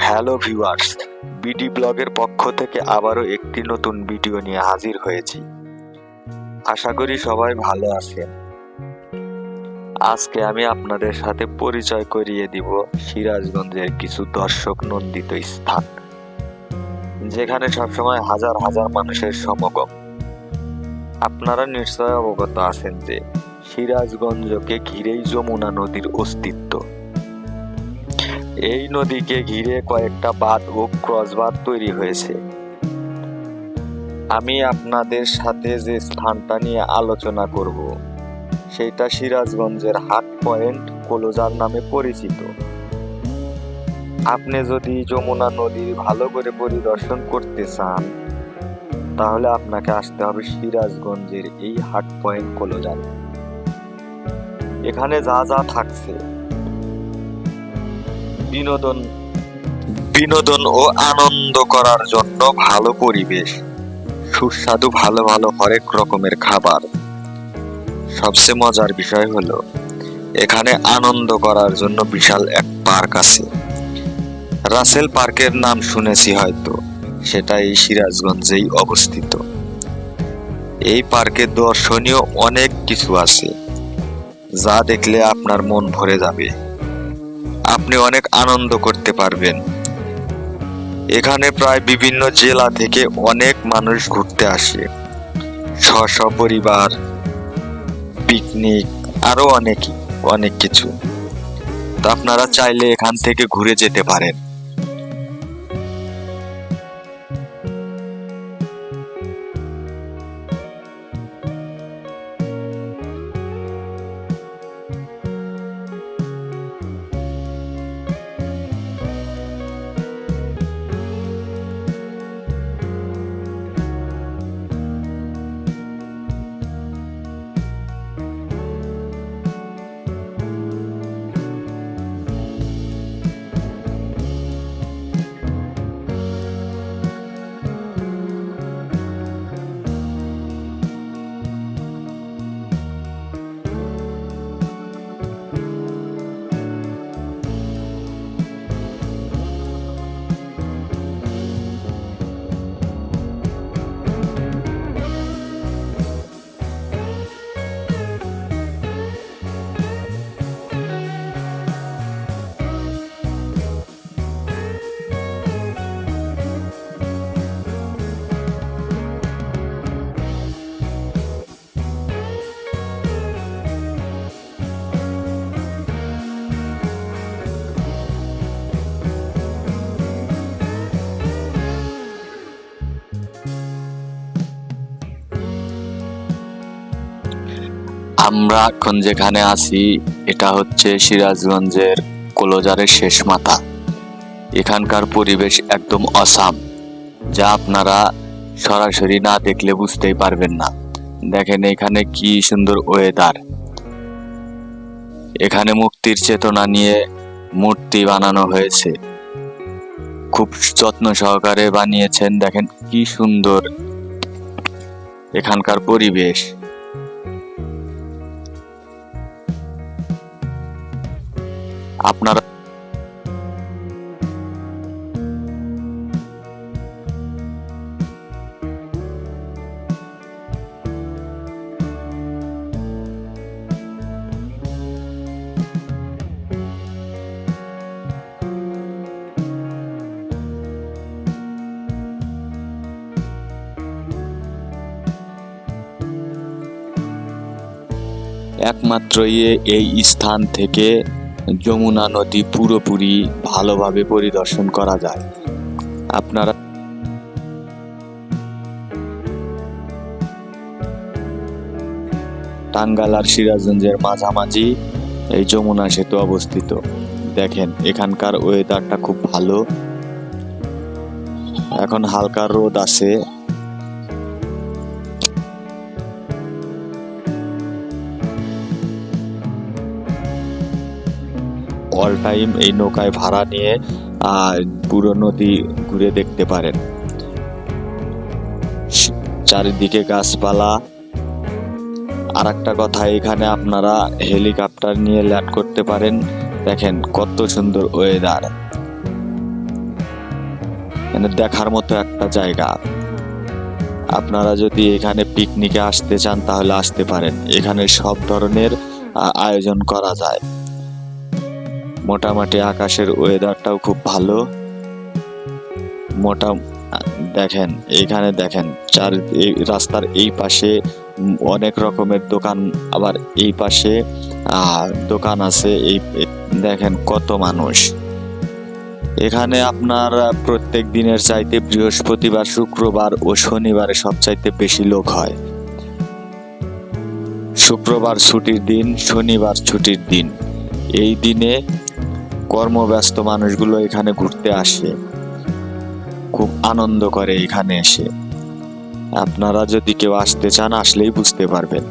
Hello viewers, BD ব্লগের পক্ষ থেকে আবারও একটি নতুন ভিডিও নিয়ে হাজির হয়েছি। আশা করি সবাই ভালো আছেন। আজকে আমি আপনাদের সাথে পরিচয় করিয়ে দিব সিরাজগঞ্জের কিছু দর্শক নন্দিত স্থান, যেখানে সবসময় হাজার হাজার মানুষের সমাগম। আপনারা নিশ্চয় অবগত আছেন যে সিরাজগঞ্জকে ঘিরেই যমুনা নদীর অস্তিত্ব। এই নদীকে ঘিরে কয়েকটা বাঁধ ও ক্রসবাঁধ তৈরি হয়েছে। আমি আপনাদের সাথে যে স্থানটা নিয়ে আলোচনা করব সেটা সিরাজগঞ্জের হাট পয়েন্ট কলোজার নামে পরিচিত। আপনি যদি যমুনা নদী ভালো করে পরিদর্শন করতে চান তাহলে আপনাকে আসতে হবে সিরাজগঞ্জের এই হাট পয়েন্ট কলোজার। এখানে যা যা থাকছে বিনোদন ও আনন্দ করার জন্য ভালো পরিবেশ, সুস্বাদু ভালো ভালো হরেক রকমের খাবার। সবচেয়ে মজার বিষয় হলো এখানে আনন্দ করার জন্য বিশাল এক পার্ক আছে। রাসেল পার্কের নাম শুনেছি হয়তো, সেটা এই সিরাজগঞ্জেই অবস্থিত। এই পার্কে দর্শনীয় অনেক কিছু আছে, যা দেখলে আপনার মন ভরে যাবে। আপনি অনেক আনন্দ করতে পারবেন। এখানে প্রায় বিভিন্ন জেলা থেকে অনেক মানুষ ঘুরতে আসে, সপরিবার, পিকনিক, আরো অনেক কিছু। তো আপনারা চাইলে এখান থেকে ঘুরে যেতে পারেন। আমরা এখন যেখানে আছি এটা হচ্ছে সিরাজগঞ্জের কলোজারের শেষ মাথা। এখানকার পরিবেশ একদম অসাম, যা আপনারা সরাসরি না দেখলে বুঝতেই পারবেন না। দেখেন এখানে কি সুন্দর ওয়েদার। এখানে মুক্তির চেতনা নিয়ে মূর্তি বানানো হয়েছে, খুব যত্ন সহকারে বানিয়েছেন। দেখেন কি সুন্দর এখানকার পরিবেশ। আপনারা একমাত্র এই স্থান থেকে যমুনা নদী পুরোপুরি ভালোভাবে পরিদর্শন করা যায়। আপনারা টাঙ্গাইল আর সিরাজগঞ্জের মাঝামাঝি এই যমুনা সেতু অবস্থিত। দেখেন এখানকার ওয়েদারটা খুব ভালো। এখন হালকা রোদ আছে। অল টাইম এই নৌকায় ভাড়া নিয়ে পুরো নদী ঘুরে দেখতে পারেন। চারিদিকে গাছপালা। আর একটা কথা, এখানে আপনারা হেলিকপ্টার নিয়ে ল্যান্ড করতে পারেন। দেখেন কত সুন্দর ওয়েদার। মানে দেখার মতো একটা জায়গা। আপনারা যদি এখানে পিকনিকে আসতে চান তাহলে আসতে পারেন। এখানে সব ধরনের আয়োজন করা যায়। মোটামুটি আকাশের ওয়েদারটাও খুব ভালো। মোটা দেখেন, এইখানে দেখেন এই রাস্তার এই পাশে অনেক রকমের দোকান, আবার এই পাশে দোকান আছে। দেখেন কত মানুষ এখানে। আপনার প্রত্যেক দিনের চাইতে বৃহস্পতিবার, শুক্রবার ও শনিবারে সবচাইতে বেশি লোক হয়। শুক্রবার ছুটির দিন, শনিবার ছুটির দিন। এই দিনে কর্মব্যস্ত মানুষগুলো এখানে ঘুরতে আসে, খুব আনন্দ করে এখানে এসে। আপনারা যদি কেউ আসতে চান আসলেই বুঝতে পারবেন।